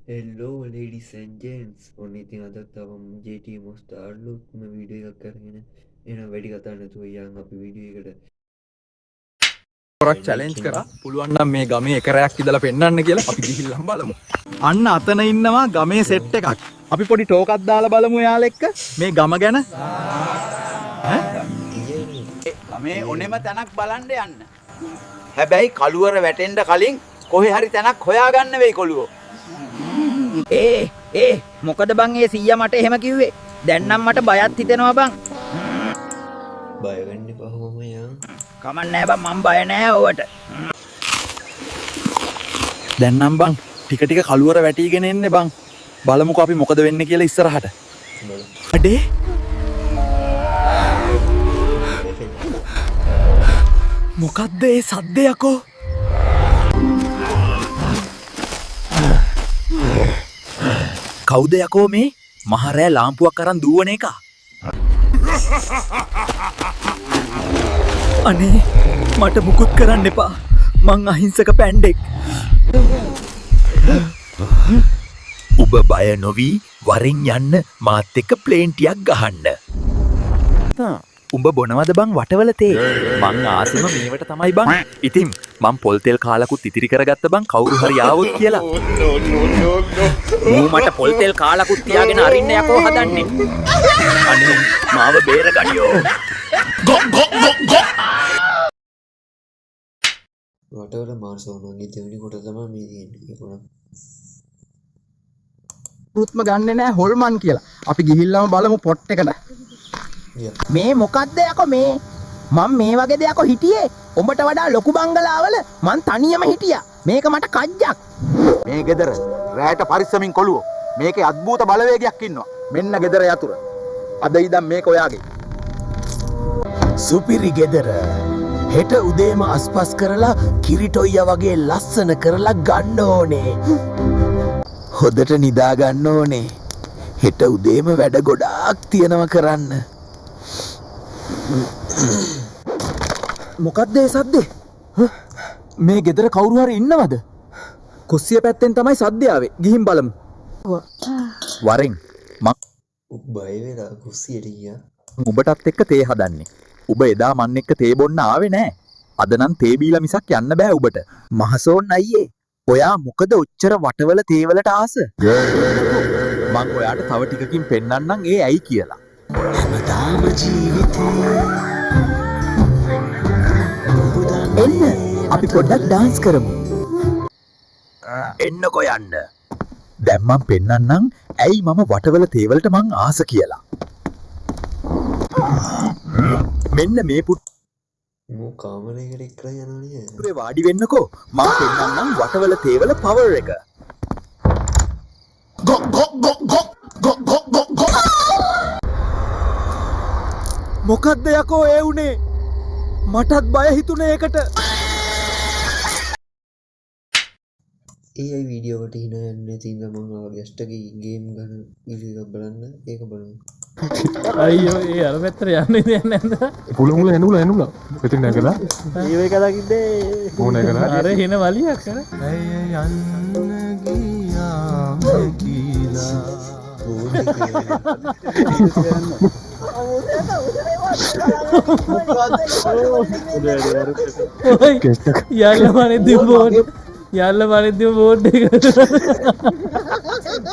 Hello ladies and gents. ඔන්න ඉතින් අදත් තවම JT මොස්ටර් අලුත්ම වීඩියෝ එකක් කරගෙන එහෙනම් වැඩි කතා නැතුව යන් අපි වීඩියෝ එකට. පොරක් චැලෙන්ජ් කරා පුළුවන් නම් මේ ගමේ එක රැයක් ඉඳලා පෙන්නන්න කියලා අපි ගිහිල්ලා බලමු. අන්න අතන ඉන්නවා ගමේ සෙට් එකක්. අපි පොඩි ටෝකක් දාලා බලමු යාළුවා එක්ක මේ ගම ගැන. ගමේ ඔනෙම තැනක් බලන්න යන්න. හැබැයි කළුවර වැටෙන්න කලින් කොහේ හරි තැනක් හොයාගන්න වෙයි කොළුවෝ. මොකද බං ඒ සීයා මට එහෙම කිව්වේ? දැන් නම් මට බයත් හිතෙනවා බං. බය වෙන්න එපා කොහොම යන්. කමක් නැහැ බං මම බය නැහැ ඔවට. දැන් නම් බං ටික ටික කළුවර වැටිගෙන එන්නේ බං. බලමුකෝ අපි මොකද වෙන්නේ කියලා ඉස්සරහට. අඩේ මොකද්ද ඒ සද්දේ යකෝ? කවුද යකෝ මේ මහරෑ ලාම්පුවක් අරන් දුවන එක? අනේ මට මුකුත් කරන්න එපා. මං අහිංසක පැණ්ඩෙක්. ඔබ බය නොවී වරින් යන්න මාත් එක්ක ප්ලේන් ටිකක් ගහන්න. උඹ බොනවද බං වටවල තේ? මං ආසෙම මේවට තමයි බං. ඉතින් මං පොල් තෙල් කාලකුත් ඉතිරි කරගත්ත බං කවුරු හරි ආවොත් කියලා. මූ මට පොල් තෙල් කාලකුත් තියාගෙන අරින්න යකෝ හදන්නේ. අනේ මාව බේර ගනියෝ. වටවල මාර්සෝනගේ දෙවෙනි කොට තමයි මේ තියෙන්නේ. ඒක උනම් රුත්ම ගන්නෙ නෑ හොල්මන් කියලා. අපි ගිහිල්ලාම බලමු පොට් එකට. මේ මොකද්ද යකෝ මේ? මම මේ වගේ දෙයක් හිටියේ. උඹට වඩා ලොකු බංගලාවල මං තනියම හිටියා. මේක මට කජ්ජක්. මේ ගෙදර රැයට පරිස්සමින් කොළුවෝ. මේකේ අద్භූත බලවේගයක් ඉන්නවා. මෙන්න ගෙදර යතුරු. අද ඉඳන් මේක ඔයාගේ. සුපිරි ගෙදර හෙට උදේම අස්පස් කරලා කිරිටොයිය වගේ ලස්සන කරලා ගන්න ඕනේ. හොදට නිදා ගන්න ඕනේ. හෙට උදේම වැඩ ගොඩාක් තියෙනවා කරන්න. මොකක්ද ඒ සද්දේ? මේ ගෙදර කවුරු හරි ඉන්නවද? කුස්සිය පැත්තෙන් තමයි සද්දේ ආවේ. ගිහින් බලමු. වරෙන් බය වෙලා කුස්සියට ගියා. උඹටත් එක්ක තේ හදන්නේ. උඹ එදා මන් එක්ක තේ බොන්න ආවේ නෑ. අද නම් තේ බීලා මිසක් යන්න බෑ උඹට. මහසෝන් අයියේ ඔයා මොකද ඔච්චර වටවල තේවලට ආස? මං ඔයාට තව ටිකකින් පෙන්නන්නම් ඒ ඇයි කියලා. හැමදාම ජීවිතේ එන්න අපි පොඩ්ඩක් ඩාන්ස් කරමු. එන්නකො යන්න. දැන් මං පෙන්නන්නම් ඇයි මම වටවල තේවලට මං ආස කියලා. මෙන්න මේ මෝ කාමරයකට එක්කලා යනවා නේද? පුරේ වාඩි වෙන්නකෝ. මං පෙන්නන්නම් වටවල තේවල පවර් එක. මොකද්ද යකෝ ඒ උනේ? මටත් බය හිතුනේ ඒකට. ඒ අය වීඩියෝ එකට හිනා යන්නේ තින්ද මං ආව ගැස්ට් එකේ ගේම් ගන්න වීඩියෝ එකක් බලන්න. ඒක බලමු. අයියෝ ඒ අර පැත්තට යන්නේ දෙයක් නැද්ද? පුළමුල එනුලා මෙතන නැගලා ඊව එක දකින්නේ ඕන කරලා අර හින වලියක් කර ඇය යන්න ගියා කියලා යල්ල මනෙද්දි බෝඩ් යල්ල මනෙද්දි බෝඩ් එක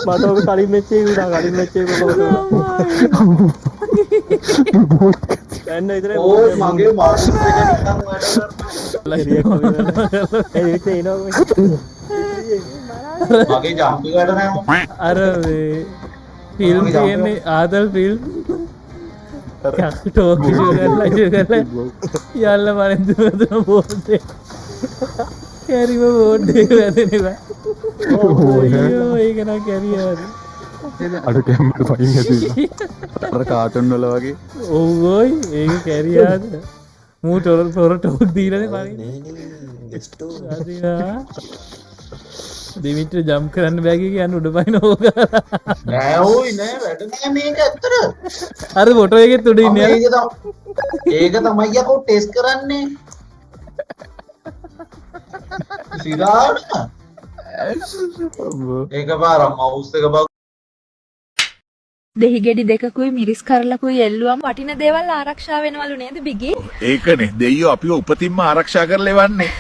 මට ඔක කලින් මෙච්චේ විතර කලින් මෙච්චේ දැන් ඉතින් ඕ මගේ මාස්ටර් එක නිකන් වැඩ ඒ විතේ එනවා මගේ ජම්පි වැඩ නෑ. අර ෆිල්ම් තියෙන්නේ ආදල් ෆිල්ම් ටෝක් කරලා යල්ල මනෙද්දි බෝඩ් එක කැරිම බෝඩ් එක වැදෙනවා. ඔයෝ ඒක නම් කැරියාද අර කැම්මට පයින් ඇති අර කාටුන් වල වගේ ඔව් ඔයි ඒක කැරියාද මූ තොර ටෝක් දීලානේ පරින් නෑ නේ ගැස්ටෝ. අදිනා දෙමිට්‍ර ජම්ප් කරන්න බෑ කියන්නේ උඩ පයින් ඕක නෑ ඕයි නෑ වැඩ නෑ මේක ඇත්තට. අර ෆොටෝ එකෙත් උඩ ඉන්නේ ඒක තමයි යකෝ ටෙස්ට් කරන්නේ. සිරාට දෙහිගෙඩි දෙකකුයි මිරිස් කරලකුයි එල්ලුවම වටින දේවල් ආරක්ෂා වෙනවලු නේද බිගි? ඒකනේ දෙයියෝ අපිව උපතින්ම ආරක්ෂා කරලා එවන්නේ.